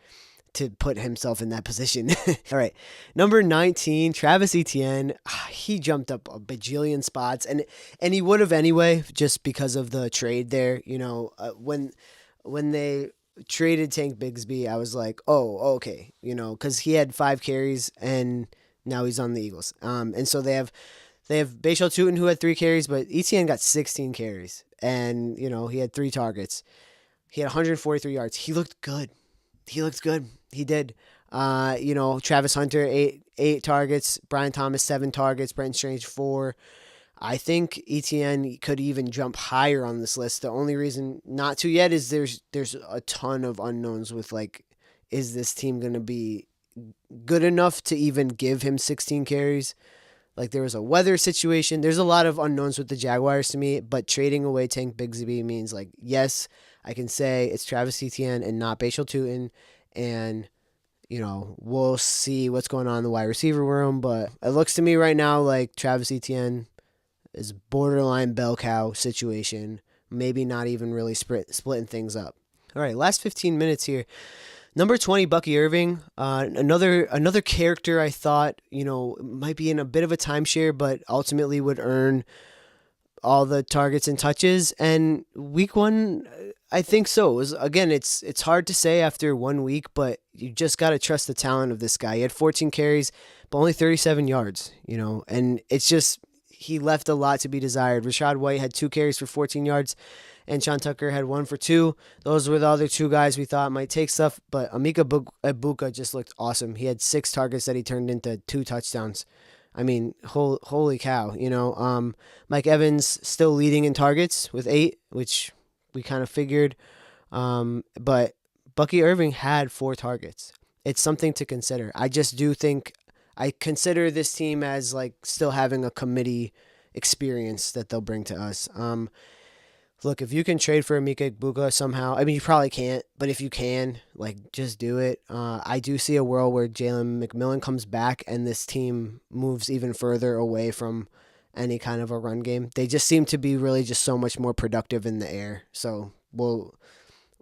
to put himself in that position. All right. Number 19, Travis Etienne. He jumped up a bajillion spots and he would have anyway, just because of the trade there. When they traded Tank Bigsby, I was like, oh, okay. Cause he had 5 carries and now he's on the Eagles. And so they have Bashal Tutin who had 3 carries, but Etienne got 16 carries. and he had 3 targets. He had 143 yards. He looked good. He did. Travis Hunter, eight targets. Brian Thomas, 7 targets. Brenton Strange, 4. I think ETN could even jump higher on this list. The only reason not to yet is there's a ton of unknowns with, like, is this team going to be good enough to even give him 16 carries? Like, there was a weather situation. There's a lot of unknowns with the Jaguars to me, but trading away Tank Bigsby means, like, yes, I can say it's Travis Etienne and not Bashal Tutin, and we'll see what's going on in the wide receiver room, but it looks to me right now like Travis Etienne is borderline bell cow situation, maybe not even really splitting things up. All right, last 15 minutes here. Number 20, Bucky Irving, another character I thought, might be in a bit of a timeshare, but ultimately would earn all the targets and touches. And week 1, I think so. It's hard to say after 1 week, but you just got to trust the talent of this guy. He had 14 carries, but only 37 yards, and it's just, he left a lot to be desired. Rachaad White had 2 carries for 14 yards, and Sean Tucker had 1 for 2. Those were the other 2 guys we thought might take stuff, but Emeka Egbuka just looked awesome. He had 6 targets that he turned into 2 touchdowns. I mean, holy cow, Mike Evans still leading in targets with 8, which we kind of figured. But Bucky Irving had 4 targets. It's something to consider. I just do think I consider this team as, like, still having a committee experience that they'll bring to us. Look, if you can trade for Emeka Egbuka somehow, I mean, you probably can't, but if you can, like, just do it. I do see a world where Jalen McMillan comes back and this team moves even further away from any kind of a run game. They just seem to be really just so much more productive in the air. So,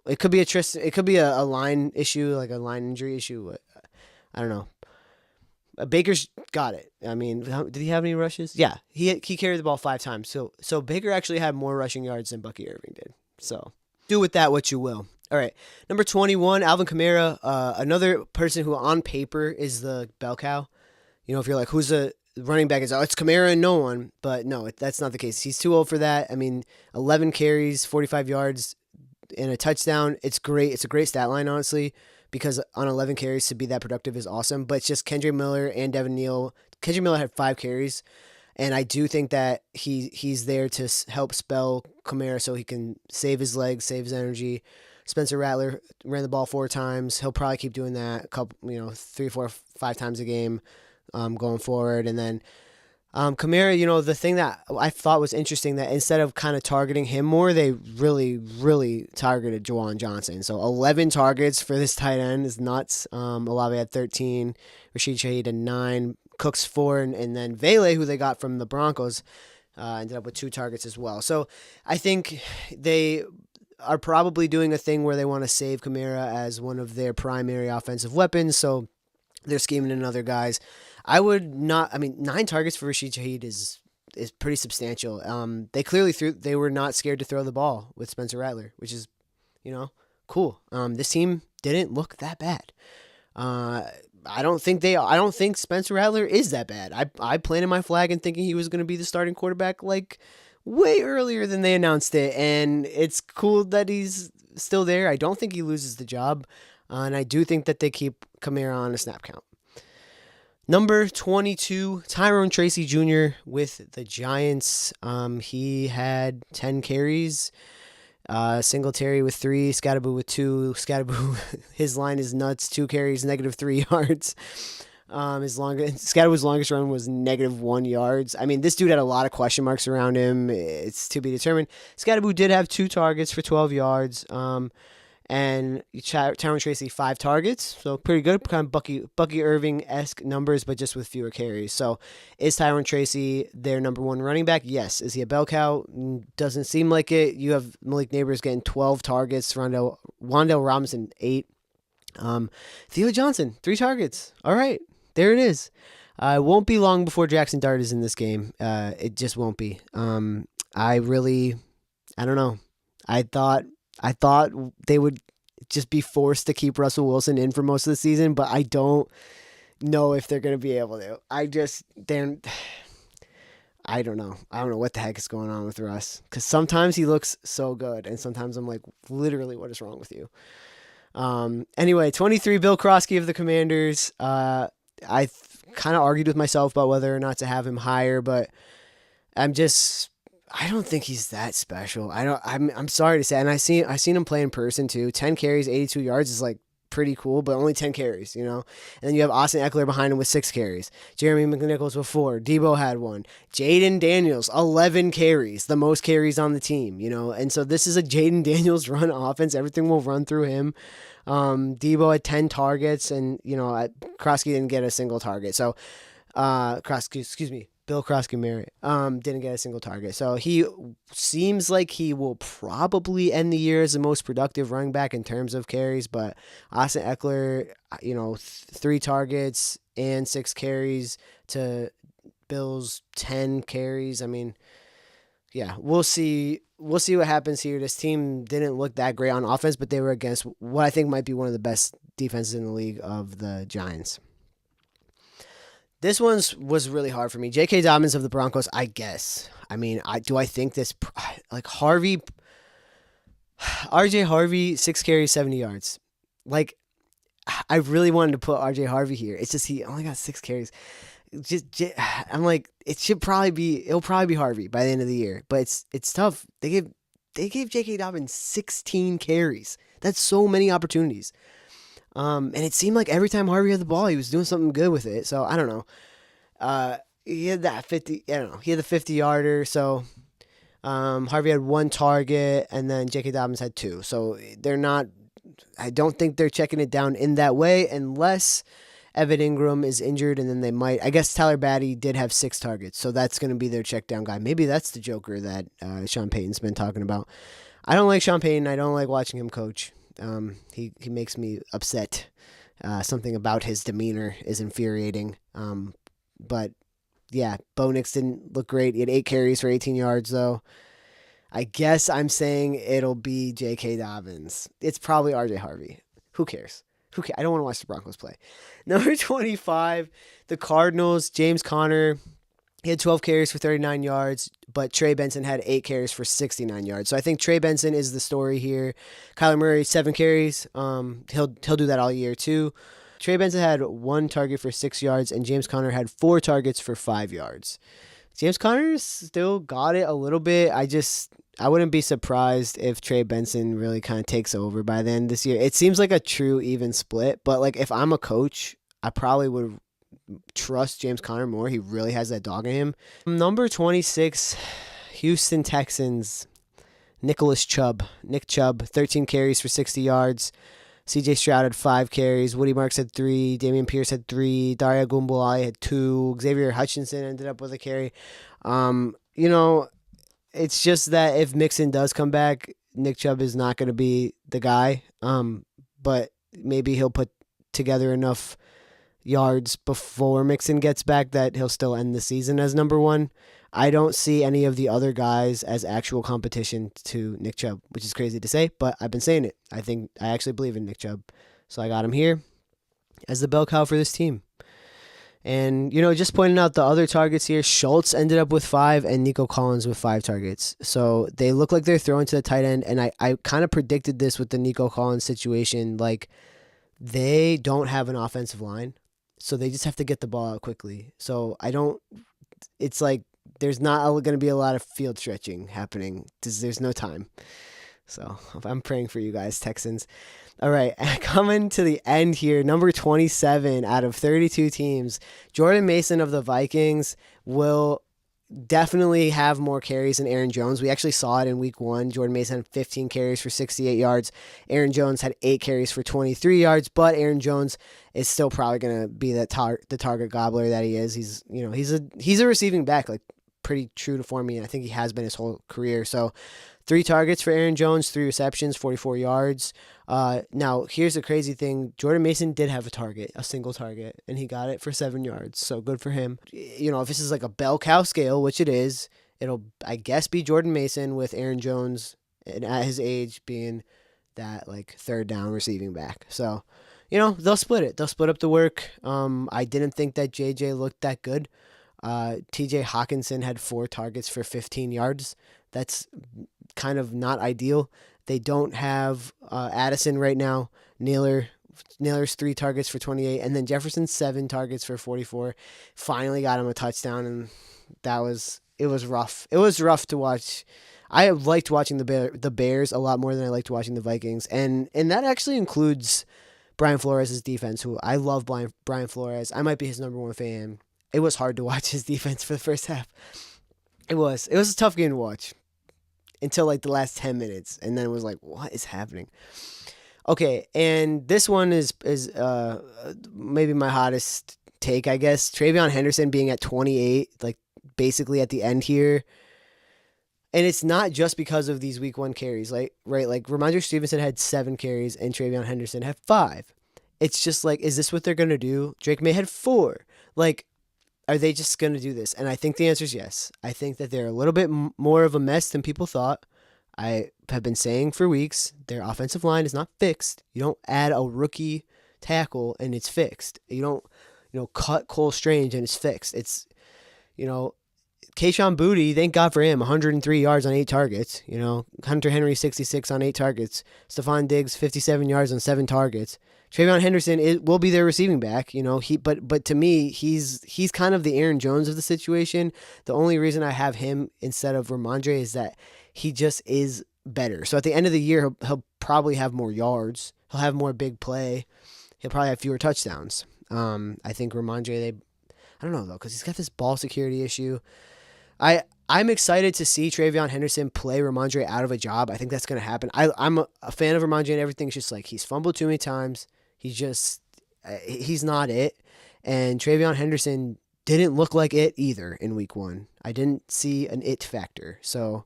it could be a line issue, like a line injury issue. I don't know. Baker's got it. I mean, did he have any rushes? Yeah, he carried the ball 5 times. So Baker actually had more rushing yards than Bucky Irving did. So do with that what you will. All right, number 21, Alvin Kamara, another person who on paper is the bell cow. If you're like, who's the running back? It's Kamara and no one. But no, that's not the case. He's too old for that. I mean, 11 carries, 45 yards, and a touchdown. It's great. It's a great stat line, honestly, because on 11 carries to be that productive is awesome. But it's just Kendre Miller and Devin Neal. Kendre Miller had 5 carries, and I do think that he's there to help spell Kamara so he can save his legs, save his energy. Spencer Rattler ran the ball 4 times. He'll probably keep doing that a couple, 3, 4, 5 times a game going forward. And then Kamara, the thing that I thought was interesting, that instead of kind of targeting him more, they really, really targeted Juwan Johnson. So 11 targets for this tight end is nuts. Olave had 13, Rashid Shaheed had 9, Cooks 4, and then Vele, who they got from the Broncos, ended up with 2 targets as well. So I think they are probably doing a thing where they want to save Kamara as one of their primary offensive weapons. So they're scheming in other guys. I would not. I mean, 9 targets for Rashid Shaheed is pretty substantial. They clearly they were not scared to throw the ball with Spencer Rattler, which is, cool. This team didn't look that bad. I don't think Spencer Rattler is that bad. I planted my flag and thinking he was going to be the starting quarterback like way earlier than they announced it, and it's cool that he's still there. I don't think he loses the job, and I do think that they keep Kamara on a snap count. Number 22, Tyrone Tracy Jr. with the Giants. He had 10 carries. Singletary with 3, Scatterboo with 2. Scatterboo, his line is nuts. 2 carries, -3 yards. Scatterboo's longest run was -1 yards. I mean, this dude had a lot of question marks around him. It's to be determined. Scatterboo did have 2 targets for 12 yards. And Tyrone Tracy 5 targets, so pretty good, kind of Bucky Irving-esque numbers, but just with fewer carries. So is Tyrone Tracy their number 1 running back? Yes. Is he a bell cow? Doesn't seem like it. You have Malik Neighbors getting 12 targets, Wan'Dale Robinson 8. Theo Johnson 3 targets. All right, there it is. It won't be long before Jackson Dart is in this game. It just won't be. I don't know. I thought they would just be forced to keep Russell Wilson in for most of the season, but I don't know if they're going to be able to. I don't know. I don't know what the heck is going on with Russ. Because sometimes he looks so good, and sometimes I'm like, literally, what is wrong with you? Anyway, 23, Bill Krosky of the Commanders. I kind of argued with myself about whether or not to have him higher, but I don't think he's that special. I'm sorry to say, and I seen him play in person too. 10 carries, 82 yards is like pretty cool, but only 10 carries, you know? And then you have Austin Eckler behind him with 6 carries. Jeremy McNichols with 4. Debo had 1. Jaden Daniels, 11 carries, the most carries on the team, you know? And so this is a Jaden Daniels run offense. Everything will run through him. Debo had 10 targets, and, you know, Krosky didn't get a single target. So, Bill Krosky Merritt didn't get a single target. So he seems like he will probably end the year as the most productive running back in terms of carries. But Austin Eckler, you know, 3 targets and 6 carries to Bill's 10 carries. I mean, yeah, we'll see. We'll see what happens here. This team didn't look that great on offense, but they were against what I think might be one of the best defenses in the league of the Giants. This one was really hard for me. J.K. Dobbins of the Broncos, I guess. I mean, I think this, like RJ Harvey, 6 carries, 70 yards. Like, I really wanted to put RJ Harvey here. It's just he only got 6 carries. I'm like, it'll probably be Harvey by the end of the year. But it's tough. They gave J.K. Dobbins 16 carries. That's so many opportunities. And it seemed like every time Harvey had the ball, he was doing something good with it. So I don't know. He had that 50. I don't know. He had the 50-yarder. So Harvey had 1 target, and then J.K. Dobbins had 2. So they're not. I don't think they're checking it down in that way, unless Evan Ingram is injured, and then they might. I guess Tyler Batty did have 6 targets, so that's going to be their check down guy. Maybe that's the Joker that Sean Payton's been talking about. I don't like Sean Payton. I don't like watching him coach. He makes me upset. Something about his demeanor is infuriating. But yeah, Bo Nix didn't look great. He had 8 carries for 18 yards, though. I guess I'm saying it'll be J.K. Dobbins. It's probably R.J. Harvey. Who cares? I don't want to watch the Broncos play. Number 25, the Cardinals, James Conner. He had 12 carries for 39 yards, but Trey Benson had 8 carries for 69 yards. So I think Trey Benson is the story here. Kyler Murray, 7 carries. He'll do that all year too. Trey Benson had 1 target for 6 yards, and James Conner had 4 targets for 5 yards. James Conner still got it a little bit. I wouldn't be surprised if Trey Benson really kind of takes over by the end of this year. It seems like a true even split, but like if I'm a coach, I probably would trust James Conner more. He really has that dog in him. Number 26, Houston Texans, Nick Chubb, 13 carries for 60 yards. CJ Stroud had 5 carries. Woody Marks had 3. Damian Pierce had 3. Daria Gumbolai had 2. Xavier Hutchinson ended up with a carry. You know, it's just that if Mixon does come back, Nick Chubb is not going to be the guy. But maybe he'll put together enough yards before Mixon gets back that he'll still end the season as number 1. I don't see any of the other guys as actual competition to Nick Chubb, which is crazy to say, but I've been saying it. I actually believe in Nick Chubb. So I got him here as the bell cow for this team. And, you know, just pointing out the other targets here, Schultz ended up with 5 and Nico Collins with 5 targets. So they look like they're throwing to the tight end, and I kind of predicted this with the Nico Collins situation. Like, they don't have an offensive line, so they just have to get the ball out quickly. So it's like there's not going to be a lot of field stretching happening. There's no time. So I'm praying for you guys, Texans. All right, coming to the end here, number 27 out of 32 teams, Jordan Mason of the Vikings will definitely have more carries than Aaron Jones. We actually saw it in week 1. Jordan Mason had 15 carries for 68 yards. Aaron Jones had 8 carries for 23 yards, but Aaron Jones is still probably going to be the target gobbler that he is. He's a receiving back, like pretty true to form. I think he has been his whole career. So 3 targets for Aaron Jones, 3 receptions, 44 yards. Now, here's the crazy thing. Jordan Mason did have a single target, and he got it for 7 yards. So good for him. You know, if this is like a bell cow scale, which it is, it'll, I guess, be Jordan Mason with Aaron Jones and at his age being that like 3rd down receiving back. So, you know, they'll split it. They'll split up the work. I didn't think that JJ looked that good. TJ Hawkinson had 4 targets for 15 yards. That's kind of not ideal. They don't have Addison right now. Naylor's 3 targets for 28, and then Jefferson 7 targets for 44. Finally got him a touchdown, and it was rough. It was rough to watch. I liked watching the Bears a lot more than I liked watching the Vikings, and that actually includes Brian Flores' defense, who I love. Brian Flores. I might be his number 1 fan. It was hard to watch his defense for the first half. It was a tough game to watch until like the last 10 minutes, and then it was like, what is happening? Okay, and this one is maybe my hottest take, I guess. TreVeyon Henderson being at 28, like basically at the end here. And it's not just because of these week 1 carries, right? Like Ramondre Stevenson had 7 carries and TreVeyon Henderson had 5. It's just like, is this what they're going to do? Drake May had 4. Like, are they just going to do this? And I think the answer is yes. I think that they're a little bit more of a mess than people thought. I have been saying for weeks, their offensive line is not fixed. You don't add a rookie tackle and it's fixed. You don't, cut Cole Strange and it's fixed. It's, Kayshon Boutte, thank God for him, 103 yards on 8 targets. Hunter Henry, 66 on 8 targets. Stephon Diggs, 57 yards on 7 targets. TreVeyon Henderson will be their receiving back. But to me, he's kind of the Aaron Jones of the situation. The only reason I have him instead of Ramondre is that he just is better. So at the end of the year, he'll probably have more yards. He'll have more big play. He'll probably have fewer touchdowns. I think Ramondre, I don't know though, because he's got this ball security issue. I'm excited to see TreVeyon Henderson play Ramondre out of a job. I think that's going to happen. I'm a fan of Ramondre and everything. It's just like he's fumbled too many times. He's not it. And TreVeyon Henderson didn't look like it either in week 1. I didn't see an it factor. So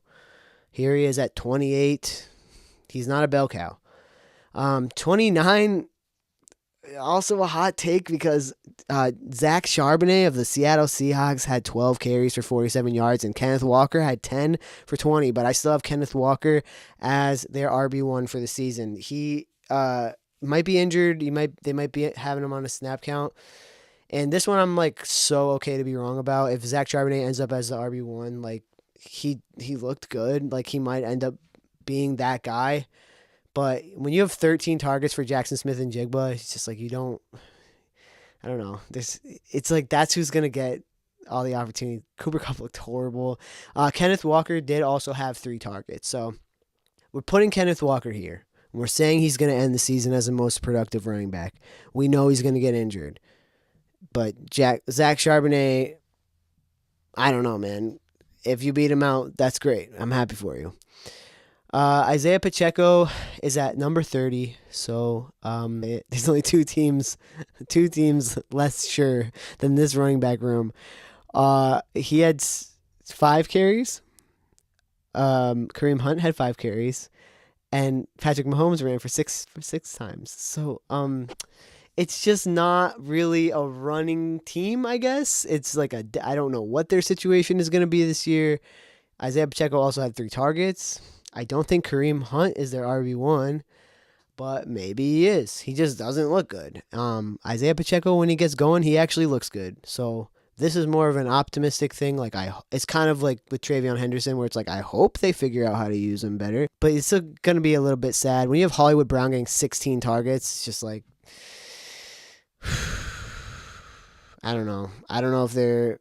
here he is at 28. He's not a bell cow. 29, also a hot take because Zach Charbonnet of the Seattle Seahawks had 12 carries for 47 yards and Kenneth Walker had 10 for 20, but I still have Kenneth Walker as their RB1 for the season. He might be injured. They might be having him on a snap count. And this one I'm like so okay to be wrong about. If Zach Charbonnet ends up as the RB1, like he looked good. Like he might end up being that guy. But when you have 13 targets for Jackson Smith and Jigba, it's just like I don't know. It's like that's who's going to get all the opportunity. Cooper Kupp looked horrible. Kenneth Walker did also have 3 targets. So we're putting Kenneth Walker here. We're saying he's going to end the season as the most productive running back. We know he's going to get injured. But Zach Charbonnet, I don't know, man. If you beat him out, that's great. I'm happy for you. Isaiah Pacheco is at number 30. So there's only two teams less sure than this running back room. He had 5 carries. Kareem Hunt had 5 carries. And Patrick Mahomes ran for six times. So it's just not really a running team, I guess. It's like I don't know what their situation is going to be this year. Isaiah Pacheco also had 3 targets. I don't think Kareem Hunt is their RB1, but maybe he is. He just doesn't look good. Isaiah Pacheco, when he gets going, he actually looks good. So this is more of an optimistic thing. Like it's kind of like with TreVeyon Henderson, where it's like I hope they figure out how to use him better. But it's still gonna be a little bit sad when you have Hollywood Brown getting 16 targets. It's just like I don't know. I don't know if they're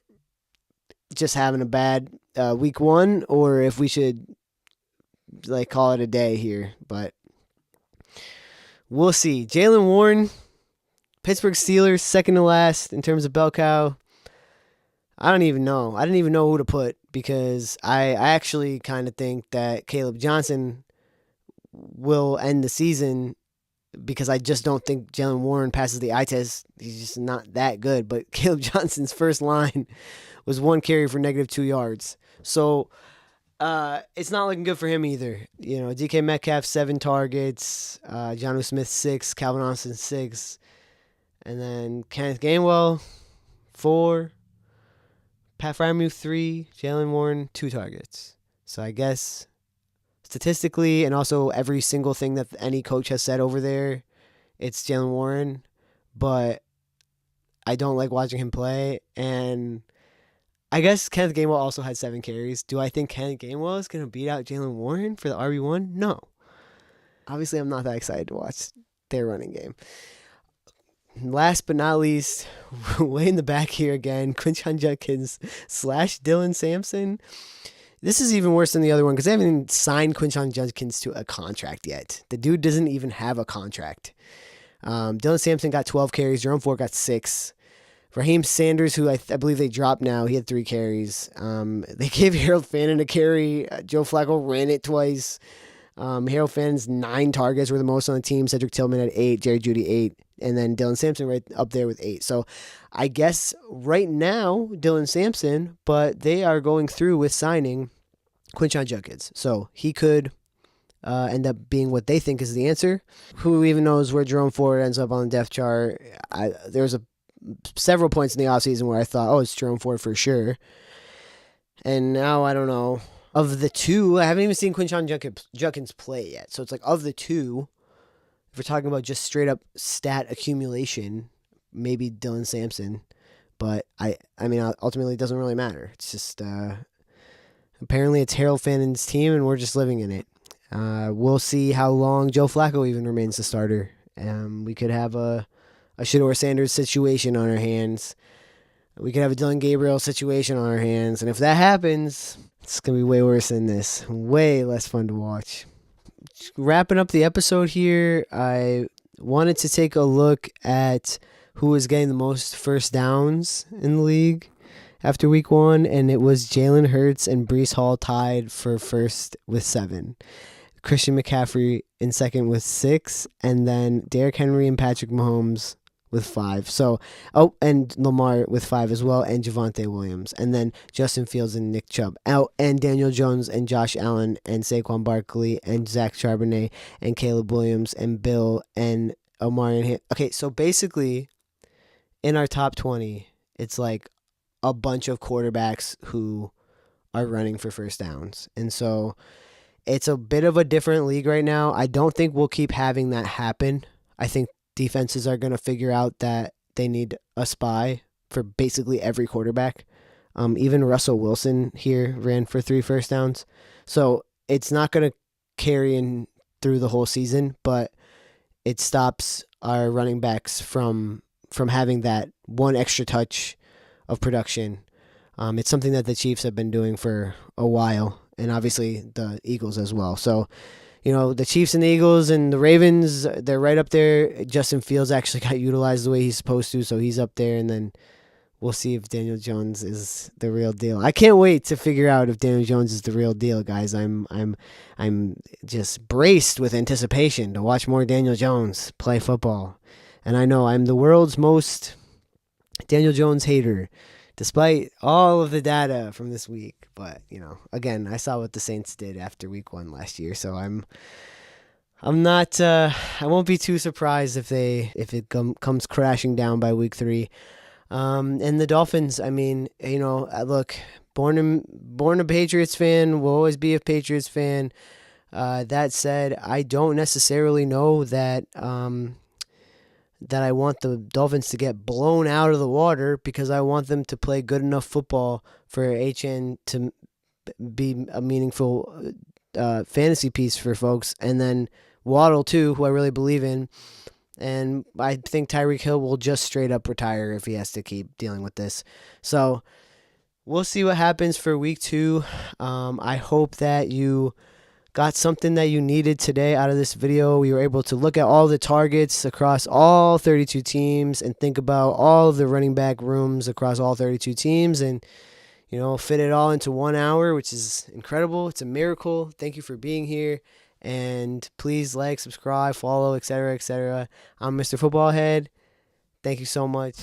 just having a bad week 1 or if we should like call it a day here. But we'll see. Jaylen Warren, Pittsburgh Steelers, second to last in terms of bell cow. I don't even know. I didn't even know who to put because I actually kind of think that Caleb Johnson will end the season because I just don't think Jaylen Warren passes the eye test. He's just not that good. But Caleb Johnson's first line was 1 carry for -2 yards. So it's not looking good for him either. DK Metcalf, 7 targets. Jonnu Smith, 6. Calvin Austin, 6. And then Kenneth Gainwell, 4. Pat Freiermuth, 3. Jaylen Warren, 2 targets. So I guess statistically and also every single thing that any coach has said over there, it's Jaylen Warren. But I don't like watching him play. And I guess Kenneth Gainwell also had 7 carries. Do I think Kenneth Gainwell is going to beat out Jalen Warren for the RB1? No. Obviously, I'm not that excited to watch their running game. Last but not least, way in the back here again, Quinshon Judkins / Dylan Sampson. This is even worse than the other one because they haven't even signed Quinshon Judkins to a contract yet. The dude doesn't even have a contract. Dylan Sampson got 12 carries. Jerome Ford got 6. Raheem Sanders, who I believe they dropped now, he had 3 carries. They gave Harold Fannin a carry. Joe Flacco ran it twice. Harold Fannin's 9 targets were the most on the team. Cedric Tillman had 8. Jerry Jeudy 8. And then Dylan Sampson right up there with 8. So I guess right now, Dylan Sampson, but they are going through with signing Quinshon Judkins. So he could end up being what they think is the answer. Who even knows where Jerome Ford ends up on the depth chart? There was several points in the offseason where I thought, oh, it's Jerome Ford for sure. And now I don't know. Of the two, I haven't even seen Quinshon Judkins play yet. So it's like of the two, if we're talking about just straight up stat accumulation, maybe Dylan Sampson. But I mean, ultimately it doesn't really matter. It's just apparently it's Harold Fannin's team and we're just living in it. We'll see how long Joe Flacco even remains the starter. We could have a Shedeur Sanders situation on our hands. We could have a Dylan Gabriel situation on our hands. And if that happens, it's going to be way worse than this. Way less fun to watch. Wrapping up the episode here, I wanted to take a look at who was getting the most first downs in the league after week 1, and it was Jalen Hurts and Breece Hall tied for first with 7. Christian McCaffrey in second with 6, and then Derrick Henry and Patrick Mahomes with 5. So, and Lamar with 5 as well, and Javonte Williams, and then Justin Fields and Nick Chubb out, and Daniel Jones and Josh Allen and Saquon Barkley and Zach Charbonnet and Caleb Williams and Bill and Omar. Okay, so basically, in our top 20, it's like a bunch of quarterbacks who are running for first downs, and so it's a bit of a different league right now. I don't think we'll keep having that happen. I think defenses are going to figure out that they need a spy for basically every quarterback. Even Russell Wilson here ran for 3 first downs. So it's not going to carry in through the whole season, but it stops our running backs from having that one extra touch of production. It's something that the Chiefs have been doing for a while, and obviously the Eagles as well. So, you know, the Chiefs and the Eagles and the Ravens, they're right up there. Justin Fields actually got utilized the way he's supposed to, so he's up there. And then we'll see if Daniel Jones is the real deal. I can't wait to figure out if Daniel Jones is the real deal, guys. I'm just braced with anticipation to watch more Daniel Jones play football. And I know I'm the world's most Daniel Jones hater, despite all of the data from this week. But, you know, again, I saw what the Saints did after week 1 last year, so I'm not I won't be too surprised if it comes crashing down by week 3. And the Dolphins, I mean, you know, look, born a Patriots fan, will always be a Patriots fan. That said, I don't necessarily know that I want the Dolphins to get blown out of the water, because I want them to play good enough football for HN to be a meaningful fantasy piece for folks. And then Waddle, too, who I really believe in. And I think Tyreek Hill will just straight up retire if he has to keep dealing with this. So we'll see what happens for week 2. I hope that you got something that you needed today out of this video. We were able to look at all the targets across all 32 teams and think about all of the running back rooms across all 32 teams, and, you know, fit it all into 1 hour, which is incredible. It's a miracle. Thank you for being here. And please like, subscribe, follow, etc., etc. I'm Mr. Footballhead. Thank you so much.